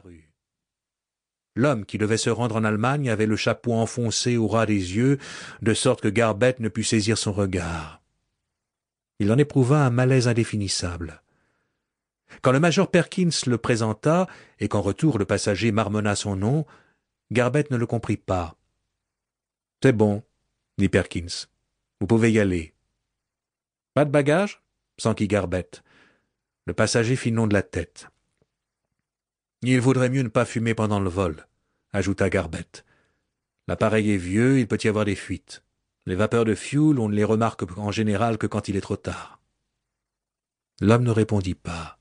rue. L'homme qui devait se rendre en Allemagne avait le chapeau enfoncé au ras des yeux, de sorte que Garbett ne put saisir son regard. Il en éprouva un malaise indéfinissable. Quand le major Perkins le présenta, et qu'en retour le passager marmonna son nom, Garbett ne le comprit pas. « C'est bon, » dit Perkins. « Vous pouvez y aller. »« Pas de bagages » s'enquit Garbett. Le passager fit non de la tête. « Il vaudrait mieux ne pas fumer pendant le vol » ajouta Garbett. « L'appareil est vieux, il peut y avoir des fuites. Les vapeurs de fioul, on ne les remarque en général que quand il est trop tard. » L'homme ne répondit pas.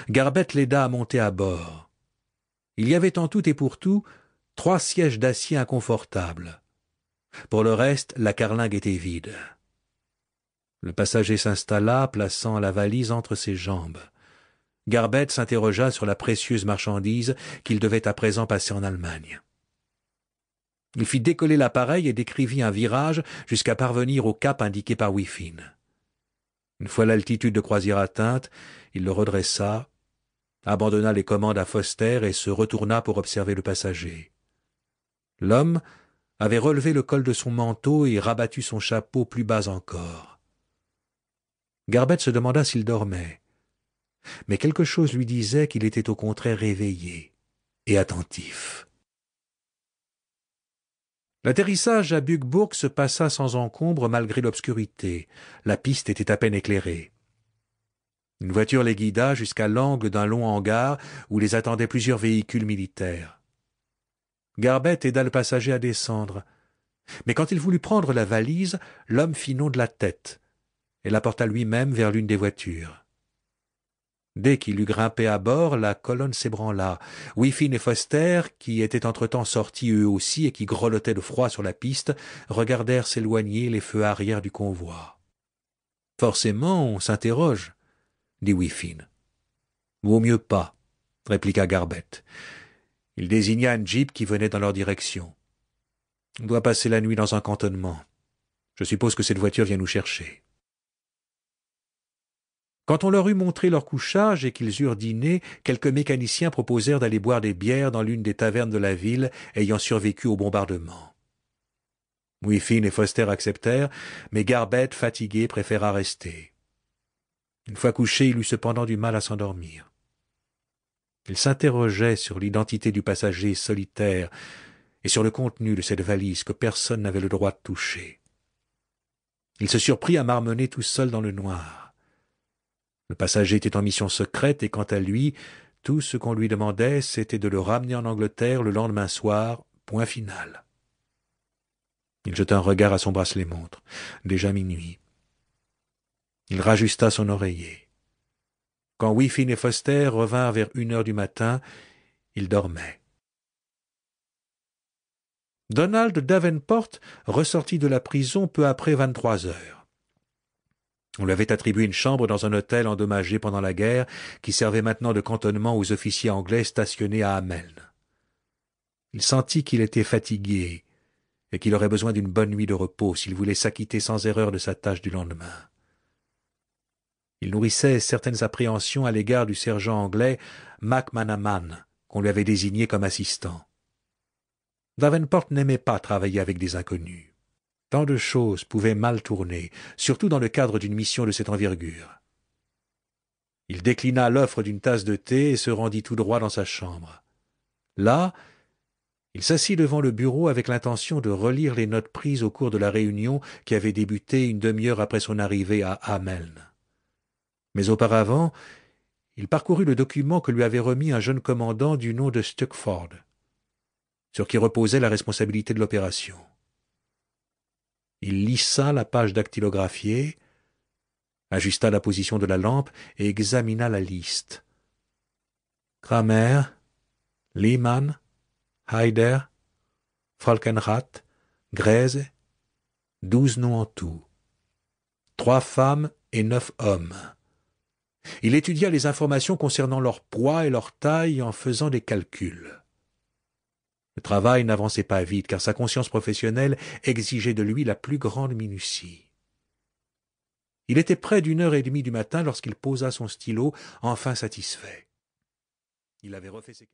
Garbett l'aida à monter à bord. Il y avait en tout et pour tout 3 sièges d'acier inconfortables. Pour le reste, la carlingue était vide. Le passager s'installa, plaçant la valise entre ses jambes. Garbett s'interrogea sur la précieuse marchandise qu'il devait à présent passer en Allemagne. Il fit décoller l'appareil et décrivit un virage jusqu'à parvenir au cap indiqué par Wee-Fin. Une fois l'altitude de croisière atteinte, il le redressa, abandonna les commandes à Foster et se retourna pour observer le passager. L'homme avait relevé le col de son manteau et rabattu son chapeau plus bas encore. Garbett se demanda s'il dormait, mais quelque chose lui disait qu'il était au contraire réveillé et attentif. L'atterrissage à Bugbourg se passa sans encombre malgré l'obscurité. La piste était à peine éclairée. Une voiture les guida jusqu'à l'angle d'un long hangar où les attendaient plusieurs véhicules militaires. Garbett aida le passager à descendre, mais quand il voulut prendre la valise, l'homme fit non de la tête et la porta lui-même vers l'une des voitures. Dès qu'il eut grimpé à bord, la colonne s'ébranla. Wee-Fin et Foster, qui étaient entre-temps sortis eux aussi et qui grelottaient de froid sur la piste, regardèrent s'éloigner les feux arrière du convoi. « Forcément, on s'interroge, » dit Wee-Fin. « Vaut mieux pas, » répliqua Garbett. Il désigna un jeep qui venait dans leur direction. « On doit passer la nuit dans un cantonnement. Je suppose que cette voiture vient nous chercher. » Quand on leur eut montré leur couchage et qu'ils eurent dîné, quelques mécaniciens proposèrent d'aller boire des bières dans l'une des tavernes de la ville ayant survécu au bombardement. Wee-Fin et Foster acceptèrent, mais Garbett, fatigué, préféra rester. Une fois couché, il eut cependant du mal à s'endormir. Il s'interrogeait sur l'identité du passager solitaire et sur le contenu de cette valise que personne n'avait le droit de toucher. Il se surprit à marmonner tout seul dans le noir. Le passager était en mission secrète et quant à lui, tout ce qu'on lui demandait, c'était de le ramener en Angleterre le lendemain soir, point final. Il jeta un regard à son bracelet-montre. Déjà minuit. Il rajusta son oreiller. Quand Wee-Fin et Foster revinrent vers 1 heure du matin, il dormait. Donald Davenport ressortit de la prison peu après 23 heures. On lui avait attribué une chambre dans un hôtel endommagé pendant la guerre qui servait maintenant de cantonnement aux officiers anglais stationnés à Hameln. Il sentit qu'il était fatigué et qu'il aurait besoin d'une bonne nuit de repos s'il voulait s'acquitter sans erreur de sa tâche du lendemain. Il nourrissait certaines appréhensions à l'égard du sergent anglais McManaman, qu'on lui avait désigné comme assistant. Davenport n'aimait pas travailler avec des inconnus. Tant de choses pouvaient mal tourner, surtout dans le cadre d'une mission de cette envergure. Il déclina l'offre d'une tasse de thé et se rendit tout droit dans sa chambre. Là, il s'assit devant le bureau avec l'intention de relire les notes prises au cours de la réunion qui avait débuté une demi-heure après son arrivée à Hameln. Mais auparavant, il parcourut le document que lui avait remis un jeune commandant du nom de Stuckford, sur qui reposait la responsabilité de l'opération. Il lissa la page dactylographiée, ajusta la position de la lampe et examina la liste. Kramer, Lehmann, Haider, Falkenrath, Grèze, 12 noms en tout. 3 femmes et 9 hommes. Il étudia les informations concernant leur poids et leur taille en faisant des calculs. Le travail n'avançait pas vite, car sa conscience professionnelle exigeait de lui la plus grande minutie. Il était près d'1h30 du matin lorsqu'il posa son stylo, enfin satisfait. Il avait refait ses